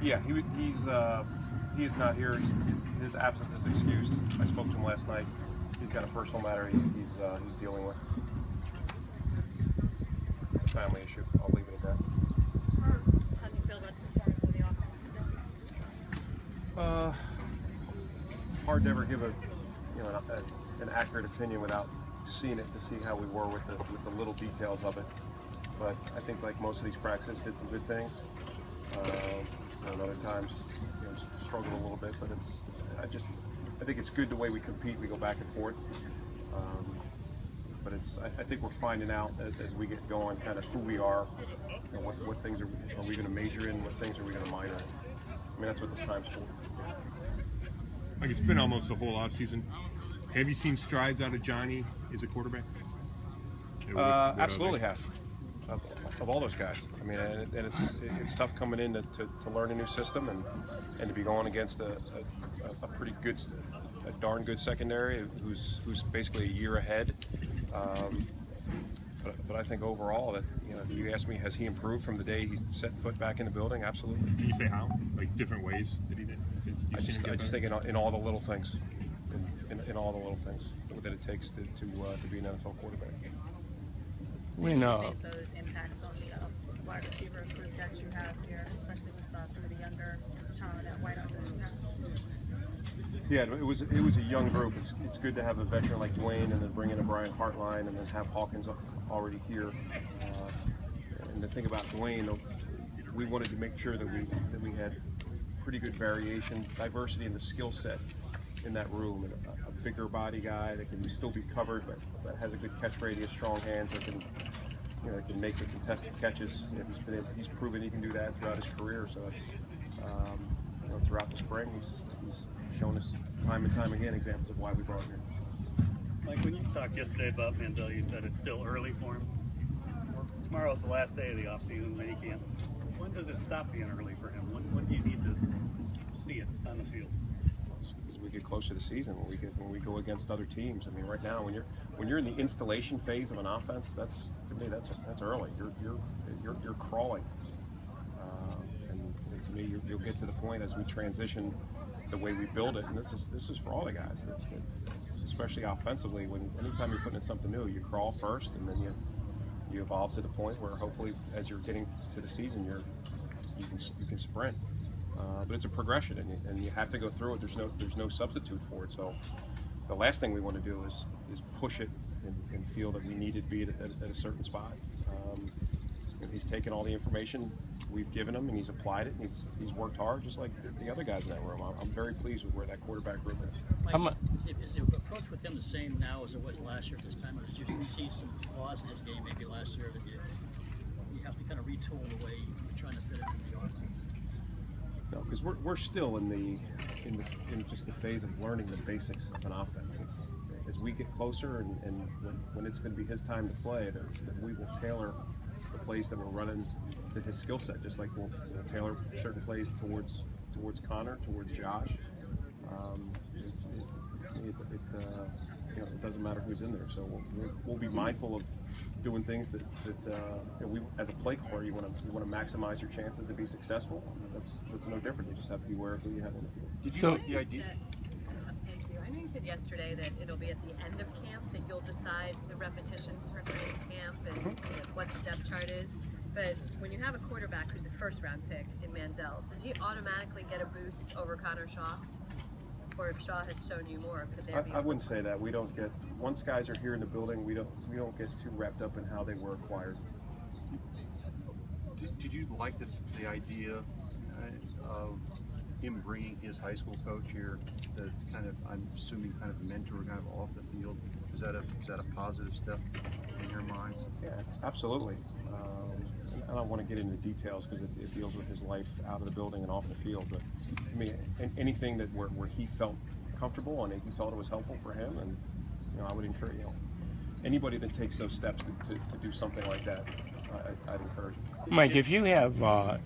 Yeah, he is not here. His absence is excused. I spoke to him last night. He's got a personal matter he's dealing with. It's a family issue. I'll leave it at that. How do you feel about the performance of the offense today? Hard to ever give an accurate opinion without seeing it to see how we were with the little details of it. But I think, like most of these practices, did some good things. And other times, struggled a little bit. But I think it's good the way we compete. We go back and forth. But I think we're finding out as we get going, kind of who we are, what things are we going to major in, what things are we going to minor in. I mean, that's what this time's for. Like, it's been almost a whole offseason. Have you seen strides out of Johnny as a quarterback? Absolutely have. Of all those guys. I mean, and it's tough coming in to learn a new system and to be going against a pretty good, a darn good secondary who's basically a year ahead. But I think overall that, if you ask me, has he improved from the day he set foot back in the building? Absolutely. Can you say how? Like different ways that he did? I just think in all the little things, in all the little things that it takes to be an NFL quarterback. We know. Those impacts on the wide receiver group that you have here, especially with some of the younger talent at wide open. Yeah, it was a young group. It's good to have a veteran like Dwayne, and then bring in a Brian Hartline, and then have Hawkins already here. And the thing about Dwayne, we wanted to make sure that we had pretty good variation, diversity in the skill set in that room, and a bigger body guy that can still be covered, but that has a good catch radius, strong hands, that can make the contested catches. He's proven he can do that throughout his career. So it's throughout the spring, he's shown us time and time again examples of why we brought him here. Mike, when you talked yesterday about Manziel, you said it's still early for him. Tomorrow's the last day of the offseason, minicamp. When does it stop being early for him? When do you need to see it on the field? As we get closer to the season, when we go against other teams. I mean, right now, when you're in the installation phase of an offense, that's early. You're crawling, and to me, you'll get to the point as we transition the way we build it. And this is for all the guys, especially offensively. Anytime you're putting in something new, you crawl first, and then you evolve to the point where hopefully, as you're getting to the season, you can sprint. But it's a progression, and you have to go through it. There's no substitute for it. So the last thing we want to do is push it and feel that we need to be at a certain spot. He's taken all the information we've given him, and he's applied it, and he's worked hard, just like the other guys in that room. I'm very pleased with where that quarterback room is. Mike, is the approach with him the same now as it was last year at this time, or did you see some flaws in his game maybe last year that you have to kind of retool the way you're trying to fit it into the offense? No, because we're still in just the phase of learning the basics of an offense. As we get closer, and when it's going to be his time to play, that we will tailor the plays that we're running to his skill set, just like we'll tailor certain plays towards Connor, towards Josh. It doesn't matter who's in there. So we'll be mindful of doing things that we, as a play caller, you want to maximize your chances to be successful. That's no different. You just have to be aware of who you have on the field. Did you like the idea? Thank you. I know you said yesterday that it'll be at the end of camp that you'll decide the repetitions for training camp and what the depth chart is. But when you have a quarterback who's a first-round pick in Manziel, does he automatically get a boost over Connor Shaw? Or if Shaw has shown you more, could there be? I wouldn't say that. We don't get, once guys are here in the building, we don't get too wrapped up in how they were acquired. Did you like the idea of him bringing his high school coach here, the kind of, I'm assuming, kind of mentor, kind of off the field? Is that a positive step in your minds? Yeah, absolutely. I don't want to get into the details because it deals with his life out of the building and off the field. But I mean, anything that where he felt comfortable and he felt it was helpful for him, and I would encourage anybody that takes those steps to do something like that. I'd encourage. Mike, if you have